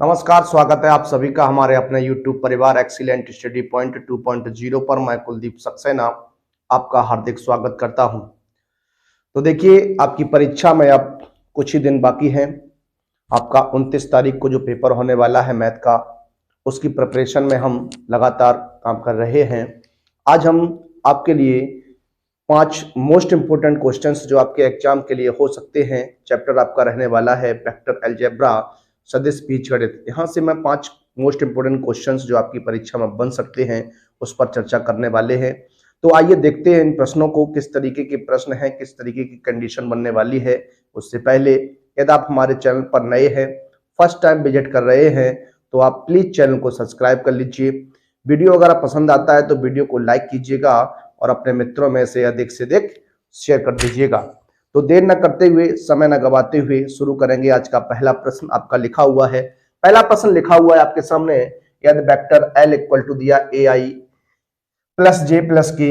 नमस्कार, स्वागत है आप सभी का हमारे अपने YouTube परिवार एक्सीलेंट स्टडी पॉइंट 2.0 पर। मैं कुलदीप सक्सेना आपका हार्दिक स्वागत करता हूं। तो देखिए, आपकी परीक्षा में अब कुछ ही दिन बाकी हैं। आपका 29 तारीख को जो पेपर होने वाला है मैथ का, उसकी प्रिपरेशन में हम लगातार काम कर रहे हैं। आज हम आपके लिए 5 मोस्ट इंपोर्टेंट क्वेश्चंस जो आपके एग्जाम के लिए हो सकते हैं। चैप्टर आपका रहने वाला है वेक्टर अलजेब्रा, सदिश बीजगणित। यहाँ से मैं 5 मोस्ट इंपोर्टेंट क्वेश्चंस जो आपकी परीक्षा में बन सकते हैं उस पर चर्चा करने वाले हैं। तो आइए देखते हैं इन प्रश्नों को, किस तरीके के प्रश्न हैं, किस तरीके की कंडीशन बनने वाली है। उससे पहले यदि आप हमारे चैनल पर नए हैं, फर्स्ट टाइम विजिट कर रहे हैं, तो आप प्लीज चैनल को सब्सक्राइब कर लीजिए। वीडियो अगर पसंद आता है तो वीडियो को लाइक कीजिएगा और अपने मित्रों में से अधिक शेयर कर दीजिएगा। तो देर न करते हुए, समय न गवाते हुए शुरू करेंगे। आज का पहला प्रश्न आपका लिखा हुआ है। पहला प्रश्न लिखा हुआ है आपके सामने, यदि वेक्टर एल इक्वल टू दिया ए आई प्लस जे प्लस के,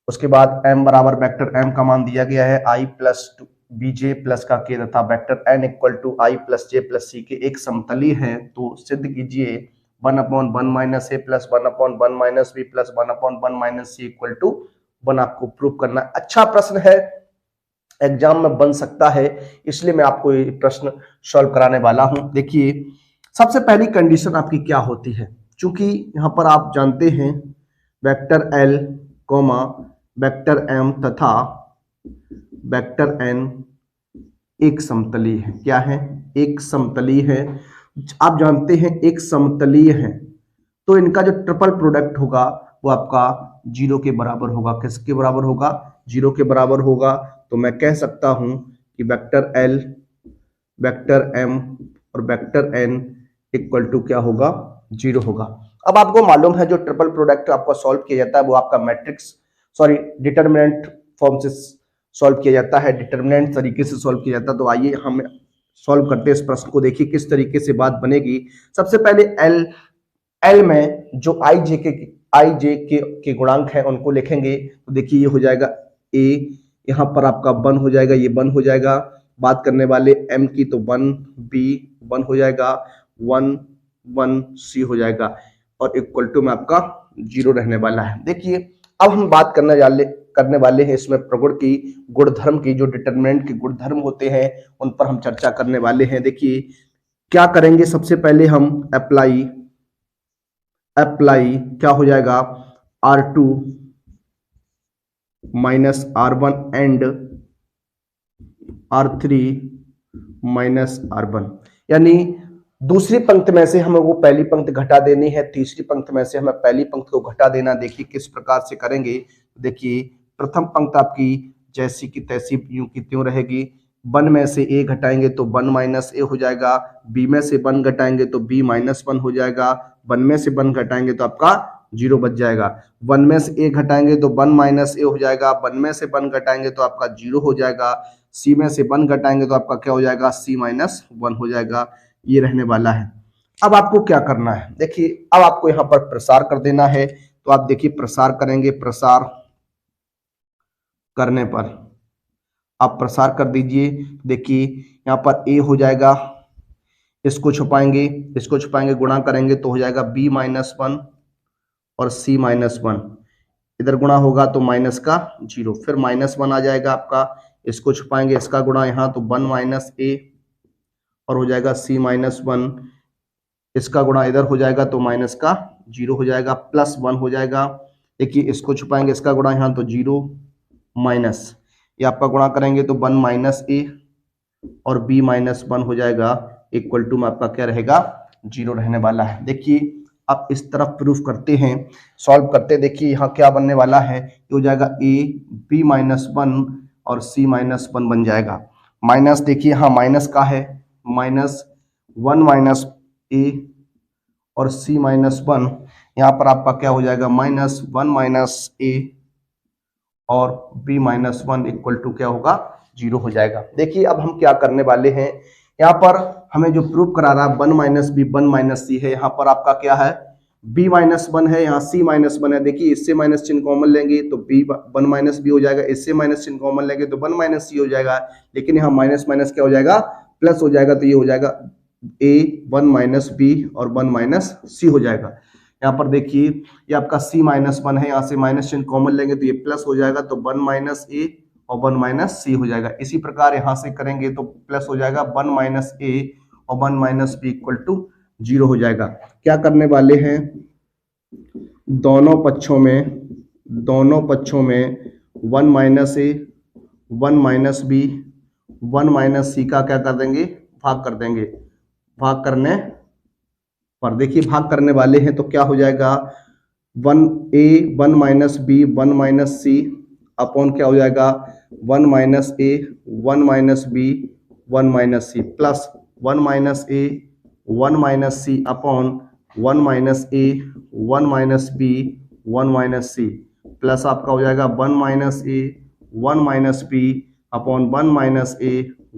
उसके बाद एम बराबर वेक्टर एम का मान दिया गया है I plus B J plus का के, तथा vector N equal to I plus J plus C K एक समतली है, तो सिद्ध कीजिए 1/1 minus A plus 1/1 minus B plus 1/1 minus C equal to 1 आपको प्रूव करना है। अच्छा प्रश्न है, एग्जाम में बन सकता है, इसलिए मैं आपको ये प्रश्न सॉल्व कराने वाला हूं। देखिए, सबसे पहली कंडीशन आपकी क्या होती है। चूंकि यहां पर आप जानते हैं vector L comma vector M तथा वेक्टर एन एक समतलीय है। क्या है? एक समतलीय है। आप जानते हैं एक समतलीय है, तो इनका जो ट्रिपल प्रोडक्ट होगा वो आपका 0 के बराबर होगा। किसके बराबर होगा? 0 के बराबर होगा। तो मैं कह सकता हूं कि वेक्टर एल, वेक्टर एम और वेक्टर एन इक्वल टू क्या होगा? 0 होगा। अब आपको मालूम है जो ट्रिपल प्रोडक्ट आपका सॉल्व किया जाता है वो आपका मैट्रिक्स डिटरमिनेंट फॉर्म से सॉल्व किया जाता है, डिटरमिनेंट तरीके से सॉल्व किया जाता है। तो आइए हम सॉल्व करते हैं इस प्रश्न को। देखिए किस तरीके से बात बनेगी। सबसे पहले एल में जो आई जे के गुणांक है उनको लिखेंगे। तो देखिए ये हो जाएगा ए, यहाँ पर आपका 1 हो जाएगा, ये 1 हो जाएगा। बात करने वाले एम की तो 1 बी 1 हो जाएगा, 1 1 सी हो जाएगा और इक्वल टू में आपका 0 रहने वाला है। देखिए अब हम बात करने वाले हैं इसमें प्रगुण की, गुणधर्म की, जो डिटरमिनेंट के गुणधर्म होते हैं उन पर हम चर्चा करने वाले हैं। देखिए क्या करेंगे, सबसे पहले हम अप्लाई क्या हो जाएगा R2 minus R1 and R3 minus R1, यानी दूसरी पंक्ति में से हमें वो पहली पंक्ति घटा देनी है, तीसरी पंक्ति में से हमें पहली पंक्ति को घटा देना। देखिए किस प्रकार से करेंगे। देखिए प्रथम पंक्ति आपकी जैसी की तैसी यूं की त्यों रहेगी। 1 में से ए घटाएंगे तो 1 माइनस ए हो जाएगा, बी में से 1 घटाएंगे तो बी माइनस 1 हो जाएगा, 1 में से 1 घटाएंगे तो आपका 0 बच जाएगा। 1 में से ए घटाएंगे तो 1 माइनस ए हो जाएगा, 1 में से 1 घटाएंगे तो आपका 0 हो जाएगा, सी में से 1 घटाएंगे तो आपका क्या हो जाएगा? सी माइनस 1 हो जाएगा। ये रहने वाला है। अब आपको क्या करना है, देखिए अब आपको यहां पर प्रसार कर देना है। तो आप देखिए प्रसार करेंगे, प्रसार करने पर आप प्रसार कर दीजिए। देखिए यहां पर ए हो जाएगा, इसको छुपाएंगे, गुणा करेंगे तो हो जाएगा बी माइनस 1 और सी माइनस 1। इधर गुणा होगा तो माइनस का 0, फिर माइनस 1 आ जाएगा आपका, इसको छुपाएंगे, इसका गुणा यहाँ तो 1 माइनस ए और हो जाएगा सी माइनस 1, इसका गुणा इधर हो जाएगा तो माइनस का 0 हो जाएगा, प्लस 1 हो जाएगा। देखिए इसको छुपाएंगे, इसका गुणा यहाँ तो 0 माइनस, ये आपका गुणा करेंगे तो 1 माइनस ए और बी माइनस 1 हो जाएगा, इक्वल टू में आपका क्या रहेगा? 0 रहने वाला है। देखिए अब इस तरफ प्रूफ करते हैं, सॉल्व करते हैं। देखिए यहाँ क्या बनने वाला है, ये हो जाएगा ए बी माइनस 1 और सी माइनस 1 बन जाएगा। माइनस देखिए यहाँ माइनस का है, माइनस 1 माइनस ए और सी माइनस 1, यहाँ पर आपका क्या हो जाएगा? माइनस 1 माइनस ए और बी माइनस 1 इक्वल टू क्या होगा? 0 हो जाएगा। देखिए अब हम क्या करने वाले हैं, यहाँ पर हमें जो प्रूफ करा रहा है 1 माइनस बी 1 माइनस सी है, यहाँ पर आपका क्या है? b माइनस 1 है, यहाँ c माइनस 1 है। देखिए इससे माइनस चिन्ह कॉमन लेंगे तो b 1 माइनस बी हो जाएगा, इससे माइनस चिन्ह कॉमन लेंगे तो 1 माइनस सी हो जाएगा, लेकिन यहाँ माइनस माइनस क्या हो जाएगा? प्लस हो जाएगा, तो ये हो जाएगा ए, 1 माइनस बी और 1 माइनस सी हो जाएगा। यहाँ पर देखिए ये आपका c माइनस 1 है, यहाँ से माइनस चिन्ह कॉमन लेंगे तो ये प्लस हो जाएगा, तो 1 माइनस ए और 1 माइनस सी हो जाएगा। इसी प्रकार यहाँ से करेंगे तो प्लस हो जाएगा 1 माइनस ए और 1 माइनस बी इक्वल टू 0 हो जाएगा। क्या करने वाले हैं, दोनों पक्षों में 1 minus A 1 minus B 1 minus सी का क्या कर देंगे, भाग कर देंगे। भाग करने पर देखिए भाग करने वाले हैं तो क्या हो जाएगा, 1a 1 minus B 1 minus C upon क्या हो जाएगा 1 minus A 1 minus B 1 minus C plus 1 minus A 1 minus C upon 1 minus A 1 minus B 1 minus C plus आपका हो जाएगा 1 minus A 1 minus B upon 1 minus A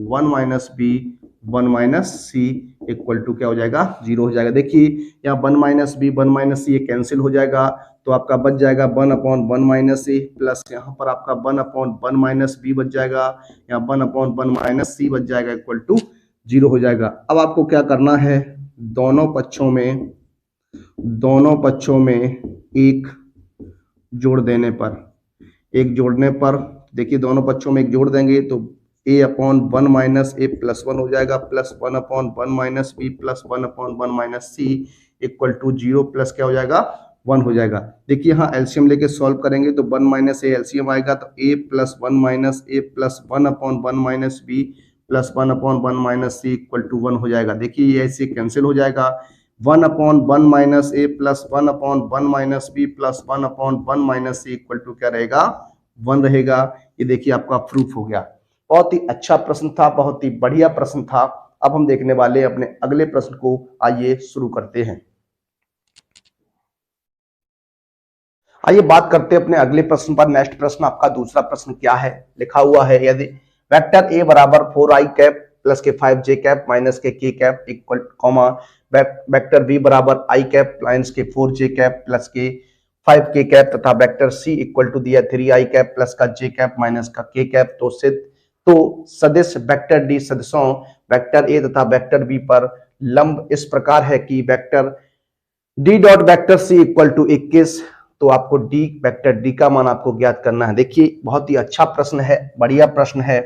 1 minus B 1 minus C equal to क्या हो जाएगा, 0 हो जाएगा। देखिए यहाँ 1 माइनस बी 1 माइनस सी ये कैंसिल हो जाएगा, तो आपका बच जाएगा 1 अपॉन 1 माइनस ए प्लस यहाँ पर आपका 1 अपॉन 1 माइनस बी बच जाएगा, यहाँ 1 अपॉन 1 माइनस सी बच जाएगा इक्वल टू 0 हो जाएगा। अब आपको क्या करना है, दोनों पक्षों में एक जोड़ देने पर देखिए दोनों पक्षों में एक जोड़ देंगे तो a upon 1 minus A plus 1 हो जाएगा plus 1 upon 1 minus B plus 1 upon 1 minus C equal to 0 plus क्या हो जाएगा 1 हो जाएगा। देखिए यहाँ एलसीएम लेके सॉल्व करेंगे तो 1 माइनस ए एलसीएम आएगा तो a plus 1 minus A plus 1 upon 1 minus B plus 1 upon 1 minus C equal to 1 हो जाएगा। देखिए ये ऐसे कैंसिल हो जाएगा, 1 upon 1 minus A plus 1 upon 1 minus B plus 1 upon 1 minus C equal to क्या रहेगा, 1 रहेगा। ये देखिए आपका प्रूफ हो गया। बहुत ही अच्छा प्रश्न था, बहुत ही बढ़िया प्रश्न था। अब हम देखने वाले अपने अगले प्रश्न को, आइए शुरू करते हैं। आइए बात करते हैं अपने अगले प्रश्न पर। नेक्स्ट प्रश्न आपका दूसरा प्रश्न क्या है, लिखा हुआ है यदि वेक्टर ए बराबर 4i कैप प्लस के 5j कैप माइनस के k cap equal comma vector B बराबर i कैप माइनस के 4j कैप प्लस के 5k कैप तथा वेक्टर सी इक्वल टू दिया 3i कैप प्लस का j कैप माइनस का k कैप, तो सदिश वेक्टर डी सदिशों वेक्टर ए तथा वेक्टर बी पर लंब इस प्रकार है कि vector D dot vector C equal to 21, तो आपको डी वेक्टर डी का मान आपको ज्ञात करना है। देखिए बहुत ही अच्छा प्रश्न है, बढ़िया प्रश्न है।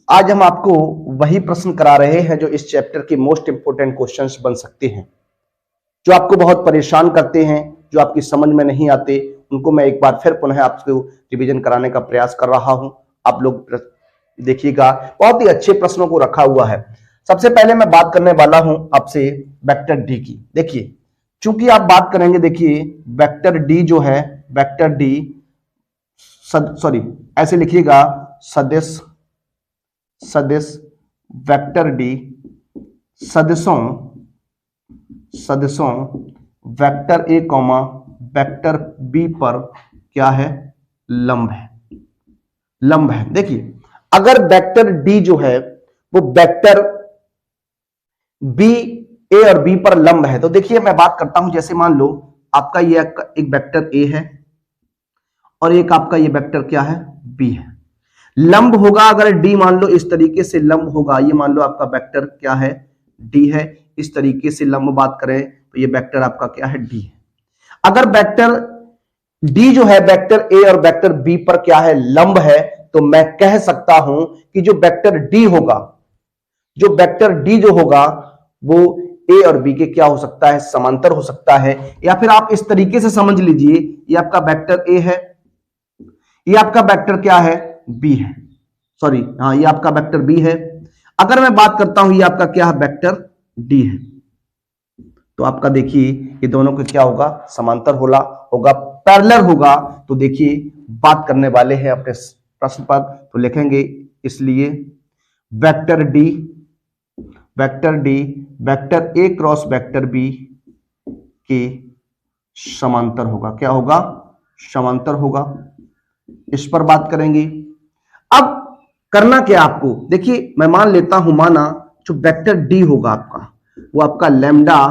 आज हम आपको वही प्रश्न करा रहे हैं जो इस चैप्टर के मोस्ट इंपोर्टेंट क्वेश्चंस बन सकते हैं, जो आपको बहुत परेशान करते हैं, जो आपकी समझ में नहीं आते, उनको मैं एक बार फिर पुनः आपको रिवीजन कराने का प्रयास कर रहा हूं। आप लोग देखिएगा, बहुत ही अच्छे प्रश्नों को रखा हुआ है। सबसे पहले मैं बात करने वाला हूं आपसे वेक्टर डी की। देखिए चूंकि आप बात करेंगे, देखिए वेक्टर डी जो है, वेक्टर डी ऐसे लिखिएगा सदिश वेक्टर डी सदिशों vector A comma vector B पर क्या है, लंब है। देखिए अगर वेक्टर डी जो है वो वेक्टर बी ए और बी पर लंब है, तो देखिए मैं बात करता हूं, जैसे मान लो आपका ये एक वेक्टर ए है और एक आपका ये वेक्टर क्या है, बी है। लंब होगा अगर डी मान लो इस तरीके से लंब होगा, ये मान लो आपका वेक्टर क्या है, डी है, इस तरीके से लंब बात करें तो ये वेक्टर आपका क्या है, डी है। अगर वेक्टर डी जो है वेक्टर ए और वेक्टर बी पर क्या है, लंब है, तो मैं कह सकता हूं कि जो वेक्टर डी जो होगा वो ए और बी के क्या हो सकता है, समांतर हो सकता है। या फिर आप इस तरीके से समझ लीजिए, ये आपका वेक्टर ए है, ये आपका वेक्टर क्या है, बी है, ये आपका वेक्टर बी है। अगर मैं बात करता हूं ये आपका क्या है, वेक्टर डी है, तो आपका देखिए ये दोनों को क्या होगा, समांतर होगा, पैरेलल होगा। तो देखिए बात करने वाले हैं अपने प्रश्न पर, तो लिखेंगे इसलिए vector D vector A cross vector B के समांतर होगा। क्या होगा, समांतर होगा। इस पर बात करेंगे। अब करना क्या आपको, देखिए मैं मान लेता हूं, माना जो वेक्टर डी होगा आपका, वो आपका lambda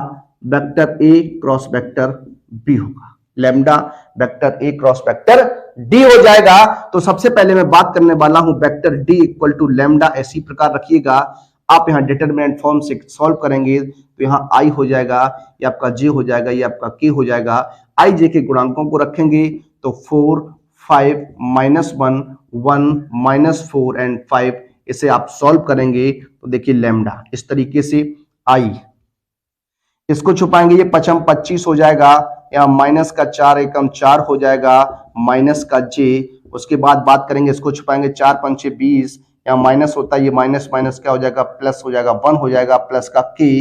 vector A cross vector B होगा, lambda vector A cross vector D हो जाएगा। तो सबसे पहले मैं बात करने वाला हूं vector D equal to lambda, ऐसी प्रकार रखिएगा। आप यहाँ डिटरमिनेंट फॉर्म से सॉल्व करेंगे तो यहाँ आई हो जाएगा, ये आपका जे हो जाएगा, ये आपका के हो जाएगा। आई जे के गुणांकों को रखेंगे तो 4 5 -1 1 -4 एंड 5, इसे आप सॉल्व करेंगे तो देखिए लैम्डा इस तरीके से आई, इसको छुपाएंगे ये 55 25 हो जाएगा, यहाँ माइनस का 4 एकम 4 हो जाएगा, माइनस का जे, उसके बाद बात करेंगे इसको छुपाएंगे 4 पंचे 20, यहाँ माइनस होता है, ये माइनस माइनस क्या हो जाएगा, प्लस हो जाएगा, 1 हो जाएगा, प्लस का के,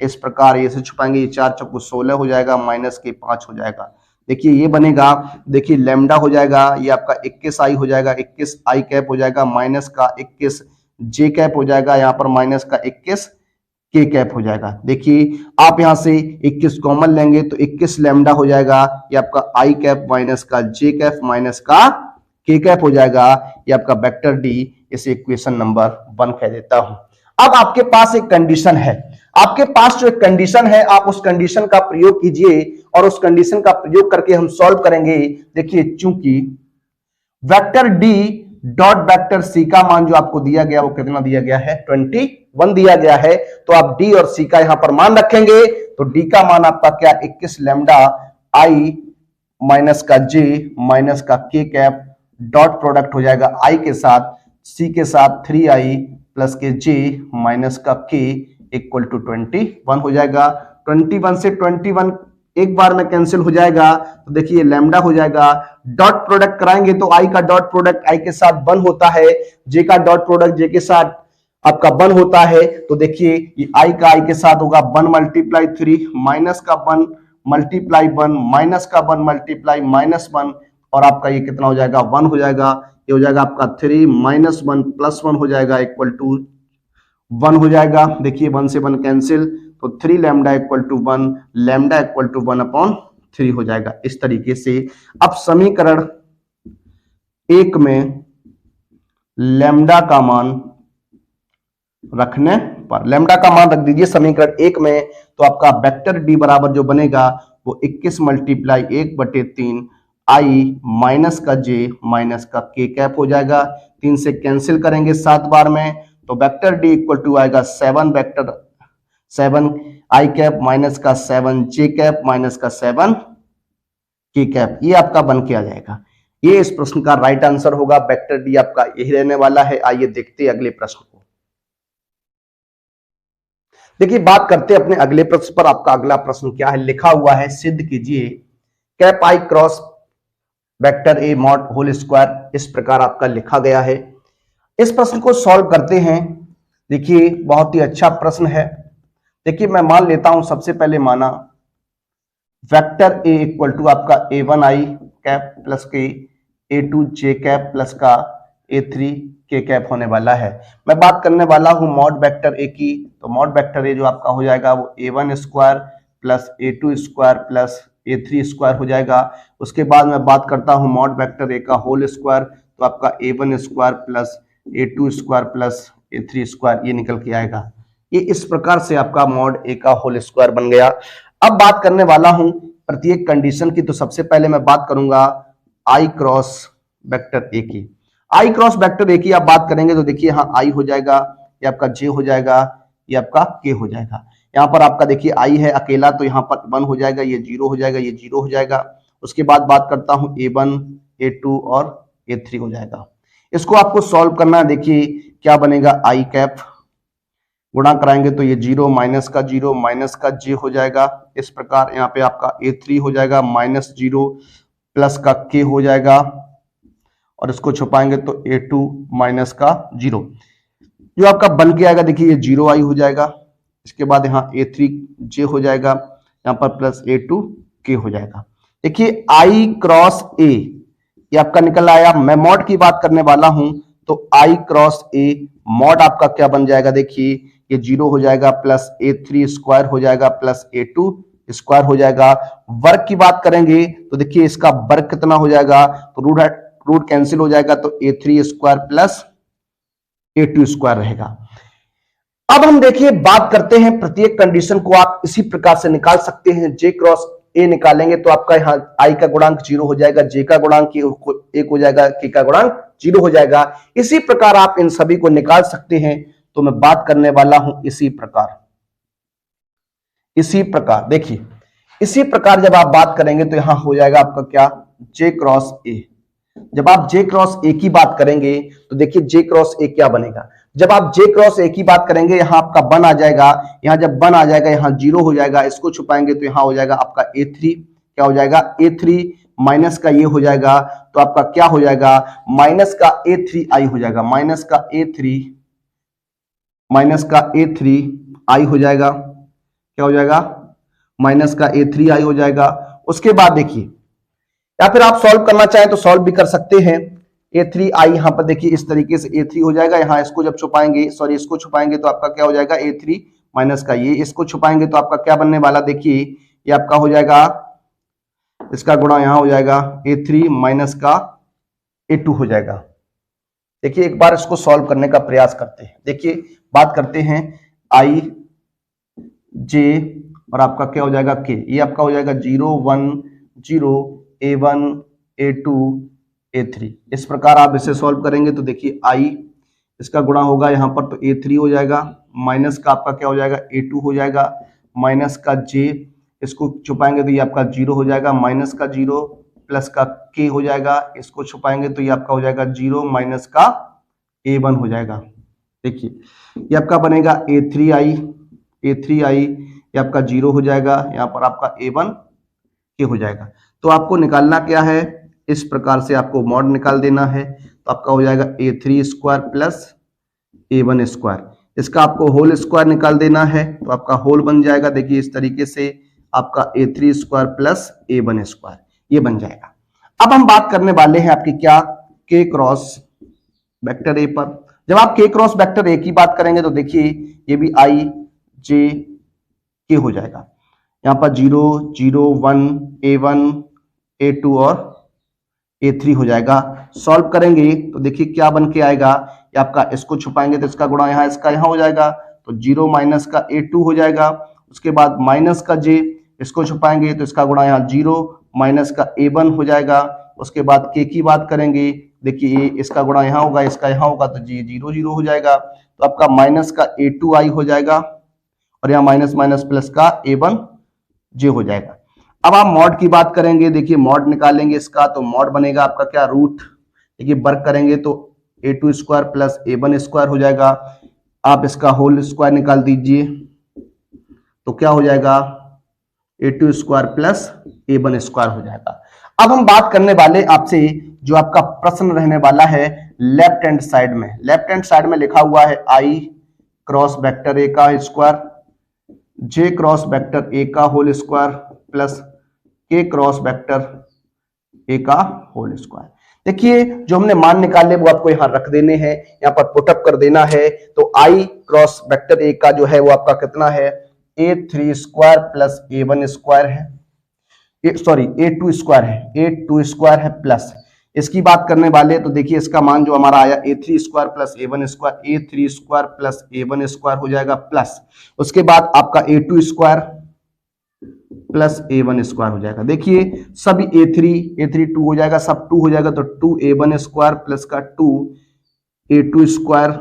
इस प्रकार ये से छुपाएंगे, ये 4 चौको 16 हो जाएगा, माइनस के 5 हो जाएगा। देखिए ये बनेगा, देखिए लैम्डा हो जाएगा, ये आपका 21 आई हो जाएगा, 21 आई कैप हो जाएगा, माइनस का 21 जे कैप हो जाएगा, यहाँ पर माइनस का 21 के कैप हो जाएगा। देखिए आप यहां से 21 कॉमन लेंगे तो 21 लैम्डा हो जाएगा, ये आपका आई कैप माइनस का जे कैप माइनस का के कैप हो जाएगा, ये आपका वेक्टर डी, इसे इक्वेशन नंबर 1 कह देता हूं। अब आपके पास एक कंडीशन है, आपके पास जो एक कंडीशन है, आप उस कंडीशन का प्रयोग कीजिए और उस कंडीशन का प्रयोग करके हम सॉल्व करेंगे। देखिए चूंकि vector D dot vector C का मान जो आपको दिया गया वो कितना दिया गया है, 21 दिया गया है, तो आप डी और सी का यहां पर मान रखेंगे तो डी का मान आपका क्या, 21 लैम्डा आई माइनस का जे माइनस का के कैप डॉट प्रोडक्ट हो जाएगा आई के साथ, सी के साथ 3i प्लस के जे माइनस का के इक्वल टू 21 हो जाएगा। 21 से 21 एक बार में कैंसिल हो जाएगा तो देखिए लैम्डा हो जाएगा, डॉट प्रोडक्ट कराएंगे तो आई का डॉट प्रोडक्ट आई के साथ 1 होता है, जे का डॉट प्रोडक्ट जे के साथ आपका 1 होता है, तो देखिए ये आई का आई के साथ होगा 1 × 3 माइनस का 1 × 1 माइनस का 1 × -1 और आपका ये कितना हो जाएगा, 1 हो जाएगा, ये हो जाएगा आपका 3 - 1 + 1 हो जाएगा इक्वल टू 1 हो जाएगा। देखिए 1 से 1 कैंसिल तो 3 lambda equal to 1, lambda equal to 1/3 हो जाएगा। इस तरीके से अब समीकरण 1 में लैम्डा का मान रखने पर, लैम्डा का मान रख दीजिए समीकरण 1 में, तो आपका वेक्टर डी बराबर जो बनेगा वो 21 × 1/3 आई माइनस का जे माइनस का के कैप हो जाएगा। 3 से कैंसिल करेंगे 7 बार में तो वेक्टर डी इक्वल टू आएगा 7 आई कैप माइनस का 7 जे कैप माइनस का 7 के कैप, ये आपका बन के आ जाएगा। ये इस प्रश्न का राइट आंसर होगा, वेक्टर डी आपका यही रहने वाला है। आइए देखते हैं अगले प्रश्न को। देखिए बात करते हैं अपने अगले प्रश्न पर। आपका अगला प्रश्न क्या है, लिखा हुआ है सिद्ध कीजिए cap I cross vector A mod whole square, इस प्रकार आपका लिखा गया है। इस प्रश्न को सॉल्व करते हैं। देखिए बहुत ही अच्छा प्रश्न है। देखिए मैं मान लेता हूं, सबसे पहले माना वेक्टर ए इक्वल टू आपका a1 आई कैप प्लस के a2 जे कैप प्लस का a3 के कैप होने वाला है। मैं बात करने वाला हूं मॉड वेक्टर ए की, तो मॉड वेक्टर ए जो आपका हो जाएगा वो a1 square plus a2 square plus a3 square हो जाएगा। उसके बाद मैं बात करता हूं मॉड वेक्टर ए का होल स्क्वायर, तो आपका a1 square plus a2 square plus a3 square ये निकल के आएगा। ये इस प्रकार से आपका मॉड ए का होल स्क्वायर बन गया। अब बात करने वाला हूं प्रत्येक कंडीशन की, तो सबसे पहले मैं बात करूंगा आई क्रॉस वेक्टर ए की। आई क्रॉस वेक्टर ए की आप बात करेंगे तो देखिए यहाँ आई हो जाएगा, ये आपका जे हो जाएगा, ये आपका के हो जाएगा। यहाँ पर आपका देखिए आई है अकेला तो यहाँ पर 1 हो जाएगा, ये 0 हो जाएगा, ये 0 हो जाएगा। उसके बाद बात करता हूँ a1 a2 और a3 हो जाएगा। इसको आपको सॉल्व करना है। देखिए क्या बनेगा, आई कैप गुणा कराएंगे तो ये 0 माइनस का 0 माइनस का जे हो जाएगा। इस प्रकार यहाँ पे आपका a3 हो जाएगा -0 प्लस का के हो जाएगा और इसको छुपाएंगे तो a2 माइनस का 0 जो आपका बन के आएगा। देखिए ये 0 आई हो जाएगा, इसके बाद यहाँ a3 जे हो जाएगा, यहाँ पर प्लस a2 के हो जाएगा। देखिए आई क्रॉस ए ये आपका निकल आया। मैं मॉड की बात करने वाला हूं तो आई क्रॉस ए मॉड आपका क्या बन जाएगा, देखिए ये 0 हो जाएगा प्लस a3 स्क्वायर हो जाएगा प्लस a2 स्क्वायर हो जाएगा। वर्ग की बात करेंगे तो देखिए इसका वर्ग कितना हो जाएगा, तो रूट कैंसिल हो जाएगा तो a3 square plus a2 square रहेगा। अब हम देखिए बात करते हैं प्रत्येक कंडीशन को आप इसी प्रकार से निकाल सकते हैं। जे क्रॉस ए निकालेंगे तो आपका यहाँ आई का गुणांक 0 हो जाएगा, जे का गुणांक 1 हो जाएगा, के का गुणांक 0 हो जाएगा। इसी प्रकार आप इन सभी को निकाल सकते हैं। तो मैं बात करने वाला हूं इसी प्रकार। देखिए इसी प्रकार जब आप बात करेंगे तो यहां हो जाएगा आपका क्या, J क्रॉस ए। जब आप J क्रॉस ए की बात करेंगे तो देखिए J क्रॉस ए क्या बनेगा, जब आप J क्रॉस ए की बात करेंगे यहां आपका 1 आ जाएगा, यहां जब 1 आ जाएगा यहां 0 हो जाएगा, इसको छुपाएंगे तो यहां हो जाएगा आपका A3, क्या हो जाएगा A3 माइनस का ये हो जाएगा, तो आपका क्या हो जाएगा माइनस का A3i हो जाएगा, माइनस का A3i हो जाएगा, क्या हो जाएगा माइनस का A3i हो जाएगा। उसके बाद देखिए, या फिर आप सॉल्व करना चाहें तो सॉल्व भी कर सकते हैं। A3i यहां पर देखिए इस तरीके से A3 हो जाएगा, यहां इसको जब छुपाएंगे, सॉरी इसको छुपाएंगे तो आपका क्या हो जाएगा A3 माइनस का ये, इसको छुपाएंगे तो आपका क्या बनने वाला, देखिए ये आपका हो जाएगा, इसका गुणा यहां हो जाएगा A3 माइनस का A2 हो जाएगा। देखिए एक बार इसको सॉल्व करने का प्रयास करते हैं। देखिए बात करते हैं I J और आपका क्या हो जाएगा K, ये आपका हो जाएगा 0 1 0 A1 A2 A3। इस प्रकार आप इसे सॉल्व करेंगे तो देखिए I इसका गुणा होगा यहाँ पर तो A3 हो जाएगा, माइनस का आपका क्या हो जाएगा A2 हो जाएगा, माइनस का J इसको छुपाएंगे तो ये आपका 0 हो जाएगा, माइनस का 0 प्लस का K हो जाएगा, इसको छुपाएंगे तो ये आपका हो जाएगा 0 माइनस का A1 हो जाएगा। देखिए ये आपका बनेगा A3i ये आपका 0 हो जाएगा, यहाँ पर आपका A1 K हो जाएगा। तो आपको निकालना क्या है, इस प्रकार से आपको मॉड निकाल देना है, तो आपका हो जाएगा A3 square plus A1 square, इसका आपको होल स्क्वायर निकाल देना है तो आपका होल बन जाएगा। देखिए इस तरीके से आपका A3 square plus A1 square ये बन जाएगा। अब हम बात करने वाले हैं आपकी क्या, K क्रॉस वेक्टर A पर। जब आप K क्रॉस वेक्टर A की बात करेंगे तो देखिए ये भी I J K हो जाएगा, यहाँ पर 0 0 1 A1 A2 और A3 हो जाएगा। सॉल्व करेंगे तो देखिए क्या बन के आएगा, ये आपका इसको छुपाएंगे तो इसका गुणा यहाँ इसका यहाँ हो जाएगा, तो 0 माइनस का A2 हो जाएगा। उसके बाद माइनस का J इसको छुपाएंगे तो इसका गुणा यहाँ 0 माइनस का A1 हो जाएगा। उसके बाद K की बात करेंगे, देखिए इसका गुणा यहाँ होगा, इसका यहाँ होगा तो J 0 0 हो जाएगा, तो आपका माइनस का A2i हो जाएगा और यहाँ माइनस माइनस प्लस का A1 J हो जाएगा। अब आप मॉड की बात करेंगे, देखिए मॉड निकालेंगे इसका तो मॉड बनेगा आपका क्या रूट, देखिए वर्क करेंगे तो A2 square plus A1 square हो जाएगा। आप इसका होल स्क्वायर निकाल दीजिए तो क्या हो जाएगा A2 square plus A1 square हो जाएगा। अब हम बात करने वाले आपसे जो आपका प्रश्न रहने वाला है लेफ्ट हैंड साइड में। लेफ्ट हैंड साइड में लिखा हुआ है I क्रॉस वेक्टर A का square, J cross vector A का whole square plus K cross vector A का होल स्क्वायर। देखिए जो हमने मान निकाले वो आपको यहाँ रख देने हैं, यहाँ पर पुटअप कर देना है। तो I क्रॉस वेक्टर A का जो है वो आपका कितना है A3 square plus A1 square है, सॉरी A2 स्क्वायर है, A2 स्क्वायर है प्लस इसकी बात करने वाले तो देखिए इसका मान जो हमारा आया A3 square plus A1 square, A3 square plus A1 square हो जाएगा प्लस उसके बाद आपका A2 square plus A1 square हो जाएगा। देखिए सभी A3 2 हो जाएगा, सब 2 हो जाएगा तो 2A1 स्क्वायर प्लस का 2A2 square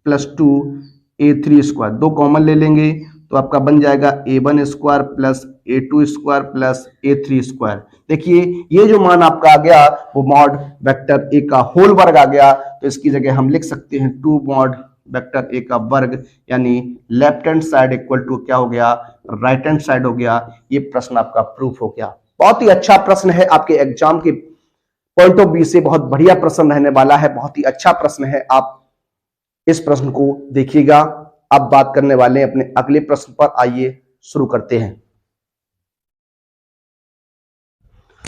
plus 2A3 square, दो कॉमन ले लेंगे तो आपका बन जाएगा A1 square plus A2 square plus A3 square. देखिए ये जो मान आपका आ गया वो मॉड वेक्टर A का होल वर्ग आ गया, तो इसकी जगह हम लिख सकते हैं 2 मॉड वेक्टर A का वर्ग, यानी left hand side equal to क्या हो गया राइट हैंड साइड हो गया। ये प्रश्न आपका प्रूफ हो गया। बहुत ही अच्छा प्रश्न है, आपके एग्जाम के पॉइंट ऑफ व्यू से बहुत बढ़िया प्रश्न रहने वाला है, बहुत ही अच्छा प्रश्न है। आप इस प्रश्न को देखिएगा। अब बात करने वाले हैं अपने अगले प्रश्न पर, आइए शुरू करते हैं।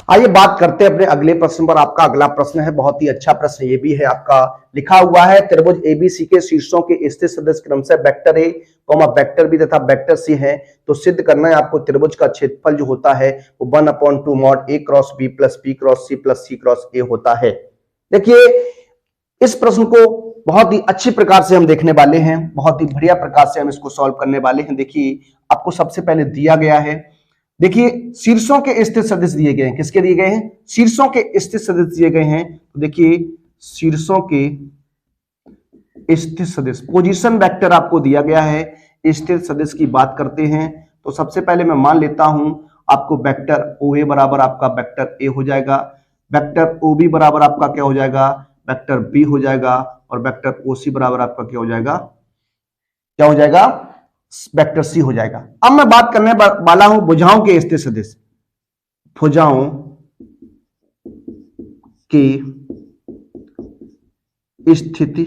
आइए बात करते हैं अपने अगले प्रश्न पर। आपका अगला प्रश्न है बहुत ही अच्छा प्रश्न ये भी है आपका, लिखा हुआ है त्रिभुज एबीसी के शीर्षों के स्थित सदिश क्रम से वेक्टर ए वेक्टर बी तथा वेक्टर सी है, तो सिद्ध करना है आपको त्रिभुज का क्षेत्रफल जो होता है वो 1/2 mod A cross B plus B cross C cross A होता है। देखिए इस प्रश्न को बहुत ही अच्छी प्रकार से हम देखने वाले हैं, बहुत ही बढ़िया प्रकार से हम इसको सॉल्व करने वाले हैं। देखिए आपको सबसे पहले दिया गया है, देखिए शीर्षों के स्थित सदिश दिए गए हैं। किसके दिए गए हैं? शीर्षों के स्थित सदिश दिए गए हैं। तो देखिए शीर्षों के स्थिर सदिश, पोजीशन वेक्टर आपको दिया गया है, स्थिर सदिश की बात करते हैं तो सबसे पहले मैं मान लेता हूं आपको वेक्टर ओ ए बराबर आपका वेक्टर ए हो जाएगा, वेक्टर ओ बी बराबर आपका क्या हो जाएगा, वेक्टर बी हो जाएगा, और वेक्टर ओ सी बराबर आपका क्या हो जाएगा, क्या हो जाएगा, वेक्टर सी हो जाएगा। अब मैं बात करने वाला हूं भुजाओं के स्थिर सदिश, भुजाओं की स्थिति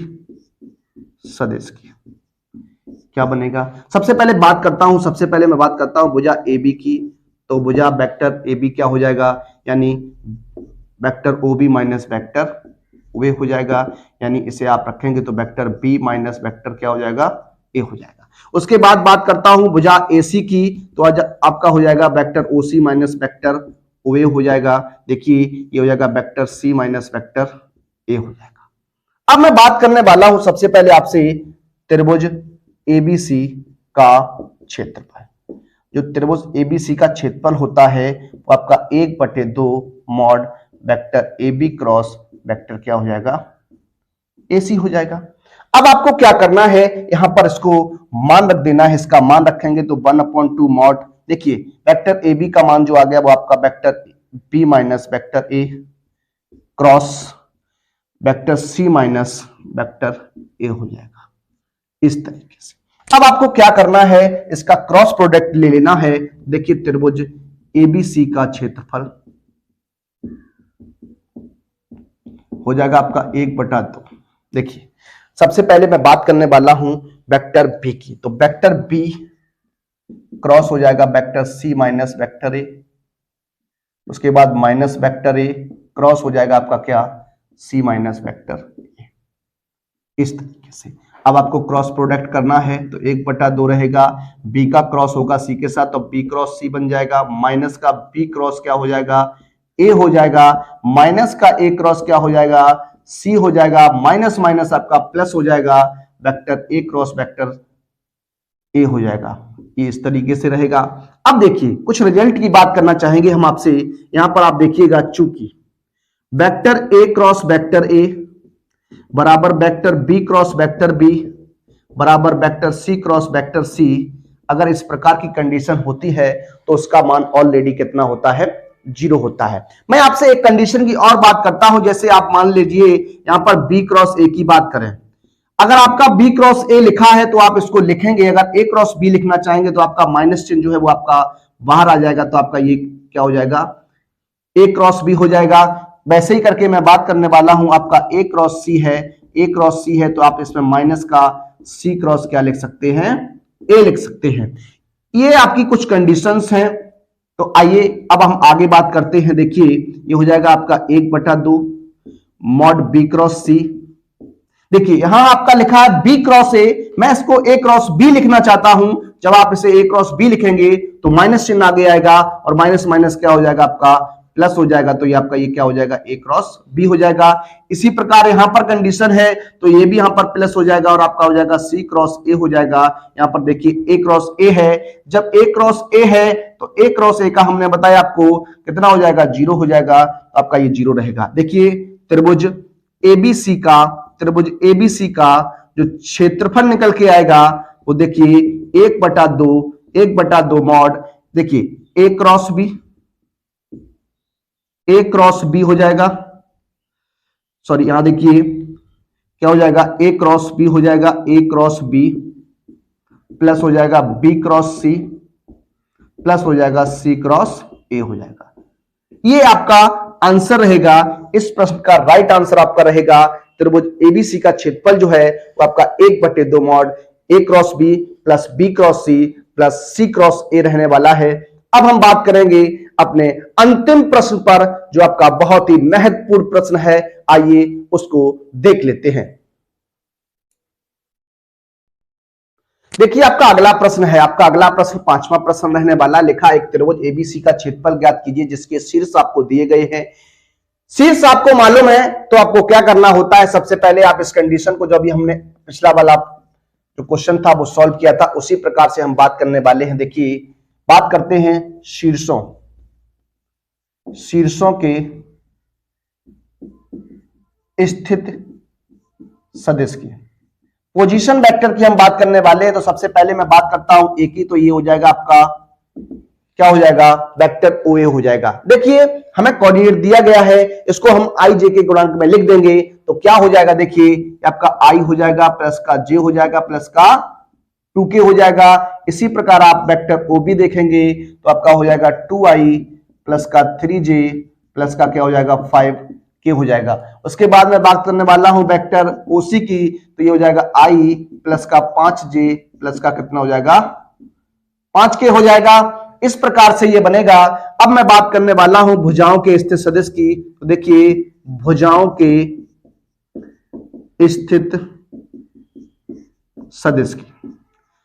सदिश की क्या बनेगा। सबसे पहले बात करता हूं, सबसे पहले मैं बात करता हूं भुजा ए बी की, तो भुजा वेक्टर ए बी क्या हो जाएगा, यानी vector O B minus vector वे हो जाएगा, यानी इसे आप रखेंगे तो वेक्टर बी माइनस वेक्टर क्या हो जाएगा, ए हो जाएगा। उसके बाद बात करता हूं भुजा ए सी की, तो आज आपका हो जाएगा vector O C minus vector वे हो जाएगा, देखिए ये हो जाएगा vector C minus vector A हो जाएगा। अब मैं बात करने वाला हूं सबसे पहले आपसे त्रिभुज एबीसी का क्षेत्रफल। जो त्रिभुज एबीसी का क्षेत्रफल होता है वो आपका 1/2 mod vector A B cross vector क्या हो जाएगा, एसी हो जाएगा। अब आपको क्या करना है, यहां पर इसको मान रख देना है, इसका मान रखेंगे तो 1/2 मॉड, देखिए वेक्टर ए बी का मान जो आ गया वो आपका vector B minus vector A cross vector C minus vector A हो जाएगा, इस तरीके से। अब आपको क्या करना है, इसका क्रॉस प्रोडक्ट ले लेना है। देखिए त्रिभुज एबीसी का क्षेत्रफल हो जाएगा आपका 1/2। देखिए सबसे पहले मैं बात करने वाला हूं वेक्टर बी की, तो वेक्टर बी क्रॉस हो जाएगा vector C minus vector A, उसके बाद माइनस वेक्टर ए क्रॉस हो जाएगा आपका क्या, सी माइनस वेक्टर ए, इस तरीके से। अब आपको क्रॉस प्रोडक्ट करना है तो 1/2 रहेगा, बी का क्रॉस होगा सी के साथ तो बी क्रॉस सी बन जाएगा, माइनस का बी क्रॉस क्या हो जाएगा, ए हो जाएगा, माइनस का ए क्रॉस क्या हो जाएगा, सी हो जाएगा, माइनस माइनस आपका प्लस हो जाएगा, vector A cross vector A हो जाएगा, ये इस तरीके से रहेगा। अब देखिए कुछ रिजल्ट की बात करना चाहेंगे हम आपसे, यहां पर आप देखिएगा चूंकि vector A cross vector A बराबर vector B cross vector B बराबर vector C cross vector C, अगर इस प्रकार की कंडीशन होती है तो उसका मान ऑलरेडी कितना होता है, 0 होता है। मैं आपसे एक कंडीशन की और बात करता हूं, जैसे आप मान लीजिए यहां पर बी क्रॉस ए की बात करें, अगर आपका बी क्रॉस ए लिखा है तो आप इसको लिखेंगे, अगर ए क्रॉस बी लिखना चाहेंगे तो आपका माइनस चिन्ह जो है वो आपका बाहर आ जाएगा, तो आपका ये क्या हो जाएगा, ए क्रॉस बी हो जाएगा। वैसे ही करके मैं बात करने वाला हूं, आपका ए क्रॉस सी है, ए क्रॉस सी है तो आप इसमें माइनस का सी क्रॉस क्या लिख सकते हैं, ए लिख सकते हैं। ये आपकी कुछ कंडीशंस हैं। तो आइए अब हम आगे बात करते हैं। देखिए ये हो जाएगा आपका 1/2 मॉड बी क्रॉस सी, देखिए यहां आपका लिखा है बी क्रॉस ए, मैं इसको ए क्रॉस बी लिखना चाहता हूं, जब आप इसे ए क्रॉस बी लिखेंगे तो माइनस चिन्ह आगे आएगा और माइनस माइनस क्या हो जाएगा आपका प्लस हो जाएगा, तो ये आपका ये क्या हो जाएगा, ए क्रॉस बी हो जाएगा। इसी प्रकार यहां पर कंडीशन है तो ये भी यहां पर प्लस हो जाएगा और आपका हो जाएगा सी क्रॉस ए हो जाएगा। यहां पर देखिए ए क्रॉस ए है, जब ए क्रॉस ए है तो ए क्रॉस ए का हमने बताया आपको कितना हो जाएगा, 0 हो जाएगा, आपका ये 0 रहेगा। देखिए त्रिभुज एबीसी का, त्रिभुज एबीसी का जो क्षेत्रफल निकल के आएगा वो देखिए 1/2 मॉड, देखिए ए क्रॉस बी, ए क्रॉस बी हो जाएगा, सॉरी यहां देखिए क्या हो जाएगा, ए क्रॉस बी हो जाएगा, ए क्रॉस बी प्लस हो जाएगा बी क्रॉस सी प्लस हो जाएगा सी क्रॉस ए हो जाएगा। ये आपका आंसर रहेगा, इस प्रश्न का राइट आंसर आपका रहेगा त्रिभुज एबीसी का क्षेत्रफल जो है वो आपका 1/2 mod A cross B plus B cross C plus C cross A रहने वाला है। अब हम बात करेंगे अपने अंतिम प्रश्न पर, जो आपका बहुत ही महत्वपूर्ण प्रश्न है, आइए उसको देख लेते हैं। देखिए आपका अगला प्रश्न है, आपका अगला प्रश्न 5वां प्रश्न रहने वाला। लिखा एक त्रिभुज एबीसी का क्षेत्रफल ज्ञात कीजिए जिसके शीर्ष आपको दिए गए हैं। शीर्ष आपको मालूम है तो आपको क्या करना होता है, सबसे पहले आप इस कंडीशन को, जो अभी हमने पिछला वाला जो क्वेश्चन था वो सॉल्व किया था, उसी प्रकार से हम बात करने वाले हैं। देखिए बात करते हैं शीर्षों, शीर्षों के स्थित सदिश की। पोजीशन वेक्टर की हम बात करने वाले हैं। तो सबसे पहले मैं बात करता हूं ए की, तो ये हो जाएगा आपका क्या हो जाएगा, वेक्टर ओ ए हो जाएगा। देखिए हमें कोऑर्डिनेट दिया गया है, इसको हम आई जे के गुणांक में लिख देंगे तो क्या हो जाएगा, देखिए आपका आई हो जाएगा प्लस का जे हो जाएगा प्लस का 2k हो जाएगा। इसी प्रकार आप वेक्टर ओ बी देखेंगे तो आपका हो जाएगा 2i प्लस का 3j प्लस का क्या हो जाएगा 5k हो जाएगा। उसके बाद मैं बात करने वाला हूं वेक्टर ओसी की, तो ये हो जाएगा i प्लस का 5j प्लस का कितना हो जाएगा 5k हो जाएगा। इस प्रकार से ये बनेगा। अब मैं बात करने वाला हूं भुजाओं के स्थित सदिश की, तो देखिए भुजाओं के स्थित सदिश की,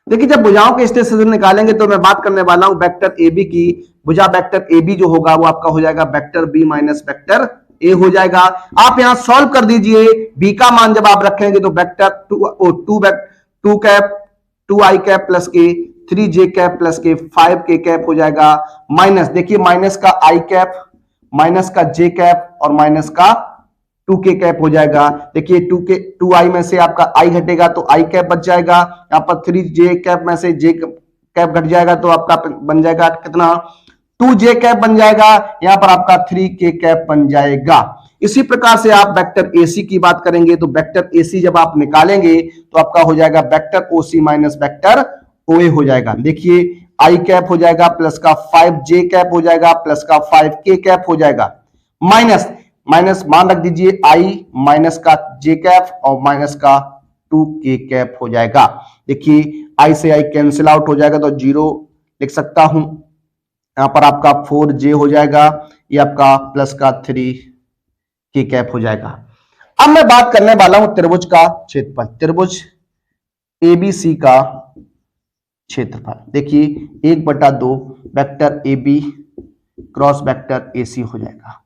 देखिए जब भुजाओं के स्थित सदिश निकालेंगे तो मैं बात करने वाला हूं वेक्टर ए बी की। भुजा वेक्टर ए बी जो होगा वो आपका हो जाएगा vector B minus vector A हो जाएगा। आप यहां सॉल्व कर दीजिए, बी का मान जब आप रखेंगे तो vector two cap 2i cap plus के 3j कैप प्लस के 5k कैप हो जाएगा, माइनस देखिए माइनस का i कैप माइनस का j कैप और माइनस का 2k कैप हो जाएगा। देखिए 2i में से आपका i घटेगा तो i कैप बच जाएगा, यहाँ पर 3j कैप में से j कैप घट जाएगा तो आपका बन जाएगा कितना 2j कैप बन जाएगा, यहाँ पर आपका 3k कैप बन जाएगा। इसी प्रकार से आप वेक्टर AC की बात करेंगे तो वेक्टर AC जब आप निकालेंगे तो आपका हो जाएगा vector OC minus vector OA हो जाएगा। देखिए I कैप हो जाएगा प्लस का 5j कैप हो जाएगा प्लस का 5k कैप हो जाएगा, माइनस माइनस मान रख दीजिए I माइनस का j कैप और माइनस का 2k कैप हो जाएगा। देखिए I से I कैंसिल आउट हो जाएगा तो 0 लिख सकता हूं, यहां पर आपका 4j हो जाएगा, ये आपका प्लस का 3k कैप हो जाएगा। अब मैं बात करने वाला हूं त्रिभुज का क्षेत्रफल, त्रिभुज ABC का क्षेत्रफल। देखिए 1/2 vector AB cross vector AC हो जाएगा।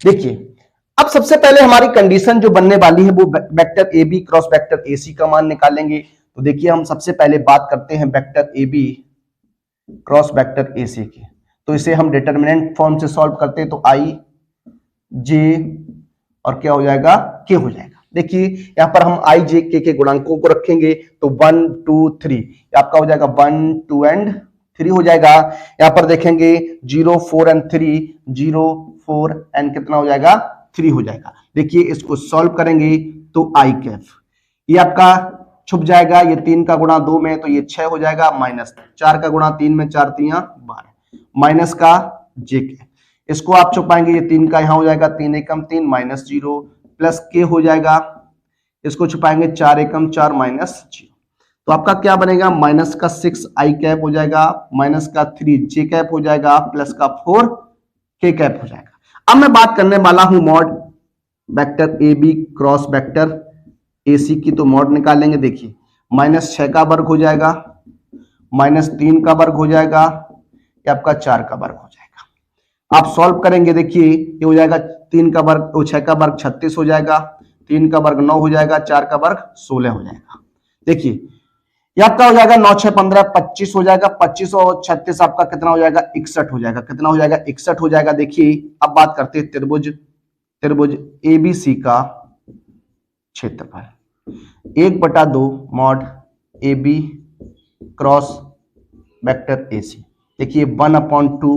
देखिए अब सबसे पहले हमारी कंडीशन जो बनने वाली है वो vector AB cross vector AC का मान निकालेंगे। तो देखिए हम सबसे पहले बात करते हैं vector AB cross vector AC की, तो इसे हम डिटरमिनेंट फॉर्म से सॉल्व करते हैं तो I J और क्या हो जाएगा K हो जाएगा। देखिए यहां पर हम I J K के गुणांकों को रखेंगे तो 1 2 3 आपका हो जाएगा 1 2 एंड 3 हो जाएगा। यहां पर देखेंगे 0 4 एंड 3 0 4 एंड कितना हो जाएगा 3 हो जाएगा। देखिए इसको सॉल्व करेंगे तो I कैप ये आपका छुप जाएगा, ये 3 का गुणा 2 में तो ये 6 हो जाएगा, माइनस 4 का गुणा 3 में 4 3 12 माइनस का j कैप, इसको आप छुपाएंगे ये 3 का यहां हो जाएगा 3 एकम 3 माइनस 0 प्लस k हो जाएगा, इसको छुपाएंगे 4 एकम 4 माइनस 0, तो आपका क्या बनेगा माइनस का 6i कैप हो जाएगा माइनस का 3j कैप हो जाएगा प्लस का 4k कैप हो जाएगा। अब मैं बात करने वाला हूं mod vector AB cross vector AC की, तो मॉड निकालेंगे। देखिए माइनस 6 का वर्ग हो जाएगा माइनस 3 का वर्ग हो जाएगा, ये आपका 4 का वर्ग हो जाएगा। आप सॉल्व करेंगे देखिए ये हो जाएगा 3 का वर्ग 6 का वर्ग 36 हो जाएगा, 3 का वर्ग 9 हो जाएगा, 4 का वर्ग 16 हो जाएगा। देखिए ये आपका हो जाएगा 9 6 15 25 हो जाएगा, 25 और 36 आपका कितना हो जाएगा 61 हो जाएगा, कितना हो जाएगा 61 हो जाएगा। देखिए अब बात करते हैं त्रिभुज ABC का क्षेत्रफल 1/2 mod AB cross vector AC। देखिए 1/2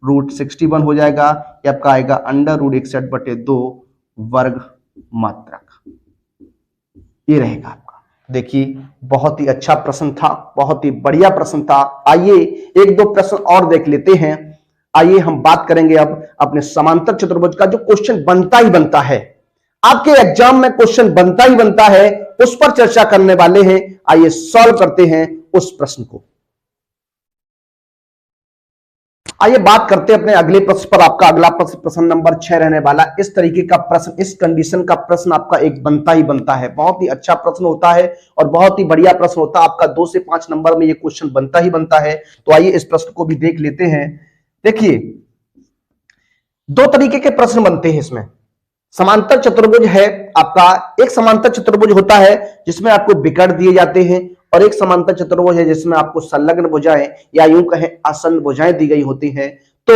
रूट 61 हो जाएगा, ये आपका आएगा अंडर रूट 61/2 वर्ग मात्रक, ये रहेगा आपका। देखिए बहुत ही अच्छा प्रश्न था, बहुत ही बढ़िया प्रश्न था। आइए एक दो प्रश्न और देख लेते हैं। आइए हम बात करेंगे अब अपने समांतर चतुर्भुज का, जो क्वेश्चन बनता ही बनता है आपके एग्जाम में, क्वेश्चन बनता ही बनता है, उस पर चर्चा करने वाले हैं। आइए सॉल्व करते हैं उस प्रश्न को। आइए बात करते हैं अपने अगले प्रश्न पर। आपका अगला प्रश्न नंबर 6 रहने वाला। इस तरीके का प्रश्न, इस कंडीशन का प्रश्न आपका एक बनता ही बनता है, बहुत ही अच्छा प्रश्न होता है और बहुत ही बढ़िया प्रश्न होता है आपका। 2 से 5 नंबर में ये क्वेश्चन बनता ही बनता है। तो आइए इस प्रश्न को भी देख लेते हैं। देखिए 2 तरीके के प्रश्न बनते हैं इसमें। समांतर चतुर्भुज है आपका, एक समांतर चतुर्भुज होता है जिसमें आपको विकर्ण दिए जाते हैं, और एक समांतर चतुर्भुज है जिसमें आपको संलग्न भुजाएं या यूं कहें आसन्न भुजाएं दी गई होती हैं। तो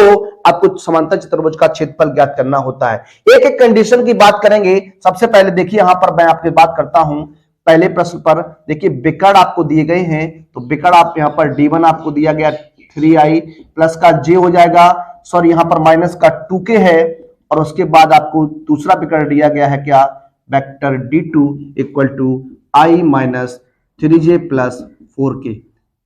आपको समांतर चतुर्भुज का क्षेत्रफल ज्ञात करना होता है। एक एक कंडीशन की बात करेंगे। सबसे पहले देखिए यहां पर मैं आपकी बात करता हूं पहले प्रश्न पर देखिए विकर्ण आपको दिए गए हैं, तो विकर्ण आप यहाँ पर D1 आपको दिया गया 3i प्लस का j हो जाएगा, सॉरी यहाँ पर माइनस का 2k है, और उसके बाद आपको दूसरा विकर्ण दिया गया है क्या, vector D2 equal to i minus 3j plus 4k।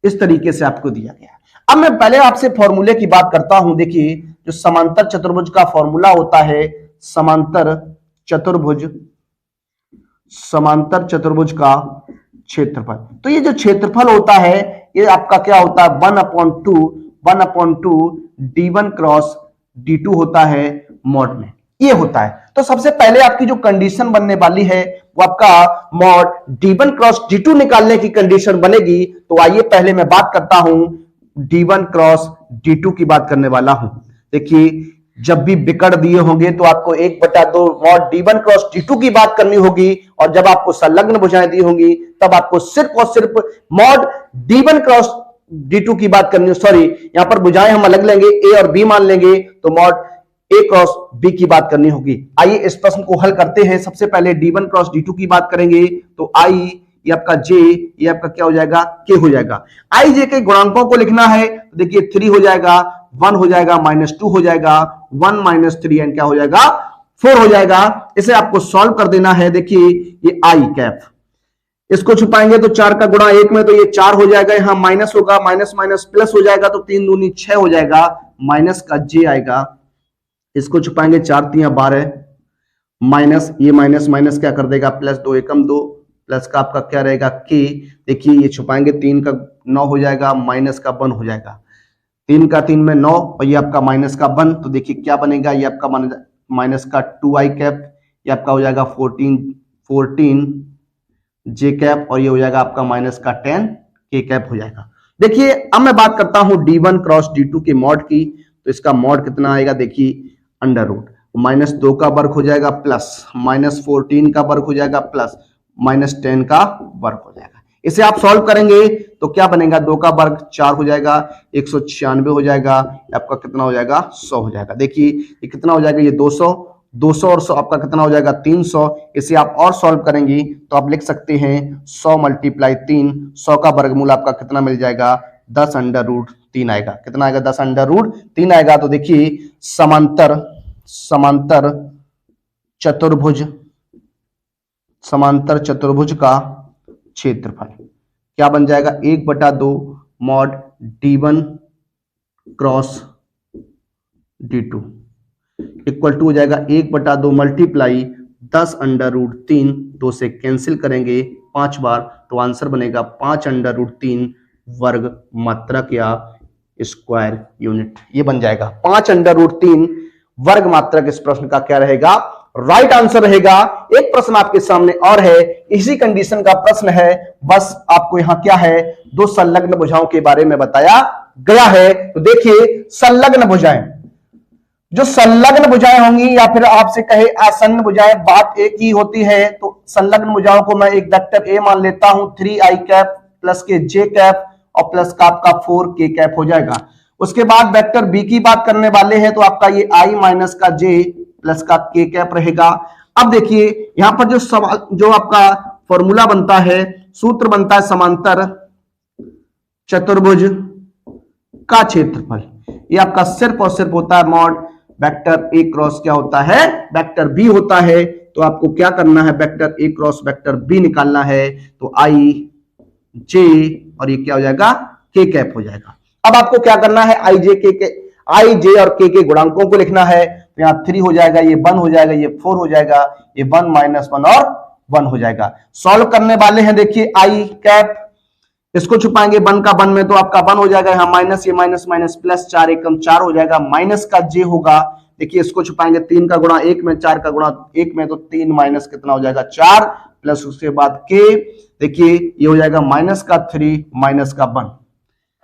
इस तरीके से आपको दिया गया। अब मैं पहले आपसे फॉर्मूले की बात करता हूं। देखिए जो समांतर चतुर्भुज का फॉर्मूला होता है, समांतर चतुर्भुज का क्षेत्रफल, तो ये जो क्षेत्रफल होता है ये आपका क्या होता है, 1/2 D1 क्रॉस D2 होता है मॉड में, ये होता है। तो सबसे पहले आपकी जो कंडीशन बनने वाली है वो आपका मॉड D1 क्रॉस D2 निकालने की कंडीशन बनेगी। तो आइए पहले मैं बात करता हूं D1 क्रॉस D2 की बात करने वाला हूं। देखिए जब भी विकर्ण दिए होंगे तो आपको 1/2 मॉड D1 क्रॉस D2 की बात करनी होगी, और जब आपको संलग्न भुजाएं दी होंगी तब आपको सिर्फ और सिर्फ मॉड D1 क्रॉस D2 की बात करनी है। सॉरी यहां पर भुजाएं हम अलग लेंगे, ए और बी मान लेंगे, तो मॉड ए क्रॉस बी की बात करनी होगी। आइए इस प्रश्न को हल करते हैं। सबसे पहले D1 क्रॉस D2 की बात करेंगे, तो i ये आपका j, ये आपका क्या हो जाएगा, k हो जाएगा। i j के गुणांकों को लिखना है, तो देखिए 3 हो जाएगा, 1 हो जाएगा, -2 हो जाएगा, 1 - 3 एंड क्या हो जाएगा, 4 हो जाएगा। इसे आपको सॉल्व कर देना है। देखिए ये i कैप, इसको छुपाएंगे तो 4 का गुणा 1 में, तो ये 4 हो जाएगा, यहां माइनस होगा, माइनस माइनस प्लस हो जाएगा, तो 3 दूनी 6 हो जाएगा, माइनस का j आएगा, इसको छुपाएंगे 4 3 12, माइनस ये माइनस माइनस क्या कर देगा, प्लस 2 एकम 2, प्लस का आपका क्या रहेगा k। देखिए ये छुपाएंगे 3 का 9 हो जाएगा, माइनस का 1 हो जाएगा, 3 का 3 में 9, और ये आपका माइनस का 1, तो देखिए क्या बनेगा, ये आपका माइनस का 2i कैप, ये आपका हो जाएगा 14 j कैप, और ये हो जाएगा आपका माइनस का 10 k कैप हो जाएगा। देखिए अब मैं बात करता हूं D1 क्रॉस D2 के मॉड की, तो इसका मॉड कितना आएगा, देखिए अंडर रूट -2 का वर्ग हो जाएगा, प्लस -14 का वर्ग हो जाएगा, प्लस -10 का वर्ग हो जाएगा। इसे आप सॉल्व करेंगे तो क्या बनेगा, 2 का वर्ग 4 हो जाएगा, 196 हो जाएगा, आपका कितना हो जाएगा, 100 हो जाएगा। देखिए ये कितना हो जाएगा, ये 200 और 100 आपका कितना हो जाएगा, 300। इसे आप और सॉल्व करेंगे तो आप लिख सकते हैं 100 × 3, 100 का वर्गमूल आपका कितना मिल जाएगा, 10√3 आएगा। कितना आएगा, 10√3 आएगा। तो देखिए समांतर चतुर्भुज का क्षेत्रफल क्या बन जाएगा, 1/2 mod D1 cross D2 equal to हो जाएगा 1/2 मल्टीप्लाई 10√3, 2 से कैंसिल करेंगे 5 बार, तो आंसर बनेगा 5√3 वर्ग मात्रक या स्क्वायर यूनिट, ये बन जाएगा 5√3 वर्ग मात्रक। इस प्रश्न का क्या रहेगा, राइट आंसर रहेगा। एक प्रश्न आपके सामने और है, इसी कंडीशन का प्रश्न है, बस आपको यहां क्या है, दो संलग्न भुजाओं के बारे में बताया गया है। तो देखिए संलग्न भुजाएं, जो संलग्न भुजाएं होंगी या फिर आपसे कहे आसन्न भुजाएं, बात एक ही होती है। तो संलग्न भुजाओं को मैं एक वेक्टर ए मान लेता हूं, 3i कैप प्लस के j कैप और प्लस का आपका 4k कैप हो जाएगा। उसके बाद वेक्टर बी की बात करने वाले हैं, तो आपका ये i माइनस का j प्लस का k कैप रहेगा। अब देखिए यहां पर जो सवाल, जो आपका फॉर्मूला बनता है, सूत्र बनता है समांतर चतुर्भुज का क्षेत्रफल, ये आपका सिर्फ और सिर्फ होता है मॉड वेक्टर ए क्रॉस क्या होता है, वेक्टर बी होता है। तो आपको क्या करना है, vector A cross vector B निकालना है। तो आई जे और ये क्या हो जाएगा, के कैप हो जाएगा। अब आपको क्या करना है, आई जे और के गुणांकों को लिखना है। तो यहाँ 3 हो जाएगा, ये 1 हो जाएगा, ये 4 हो जाएगा, ये 1 - 1 और 1 हो जाएगा। सॉल्व करने वाले हैं, देखिए आई कैप, इसको छुपाएंगे 1 का 1 में, तो आपका 1 हो जाएगा, यहाँ माइनस, ये माइनस माइनस प्लस, 4 एकम 4 हो जाएगा, माइनस का जे होगा। देखिए इसको छुपाएंगे 3 का गुणा 1 में, 4 का गुणा 1 में, तो 3 माइनस कितना हो जाएगा 4, प्लस उसके बाद के, देखिए ये हो जाएगा माइनस का 3 माइनस का 1।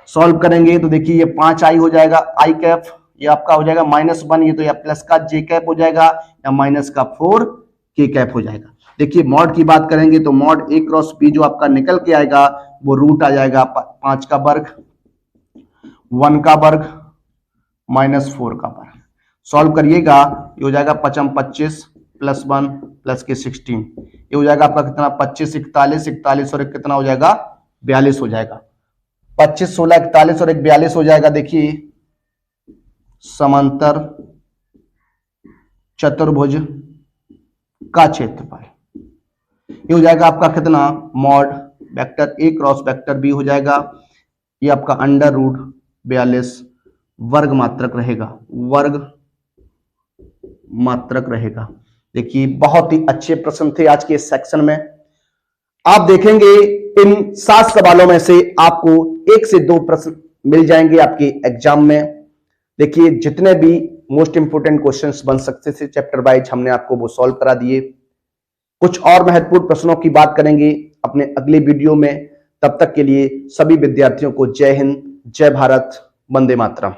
सॉल्व करेंगे तो देखिए ये 5i हो जाएगा, आई कैप, ये आपका हो जाएगा -1, ये तो या प्लस का जे कैप हो जाएगा, या माइनस का 4k कैप हो जाएगा। देखिए मॉड की बात करेंगे तो मॉड ए क्रॉस बी जो आपका निकल के आएगा वो रूट आ जाएगा 5 का वर्ग, 1 का वर्ग, -4 का वर्ग। सॉल्व करिएगा, ये हो जाएगा 5 × 25 प्लस 1 प्लस के 16, ये हो जाएगा आपका कितना 25 41 41 और एक कितना हो जाएगा 42 हो जाएगा। 25 16 41 और एक 42 हो जाएगा। देखिए समांतर चतुर्भुज का क्षेत्रफल ये हो जाएगा आपका कितना mod vector A cross vector B हो जाएगा। ये आपका अंडर रूट 42 वर्ग मात्रक रहेगा, वर्ग मात्रक रहेगा। देखिए बहुत ही अच्छे प्रश्न थे आज के इस सेक्शन में। आप देखेंगे इन 7 सवालों में से आपको 1 से 2 प्रश्न मिल जाएंगे आपके एग्जाम में। देखिए जितने भी मोस्ट इंपोर्टेंट क्वेश्चंस बन सकते थे चैप्टर वाइज हमने आपको वो सॉल्व करा दिए। कुछ और महत्वपूर्ण प्रश्नों की बात करेंगे अपने अगले वीडियो में। तब तक के लिए सभी विद्यार्थियों को जय हिंद, जय भारत, वंदे मातरम।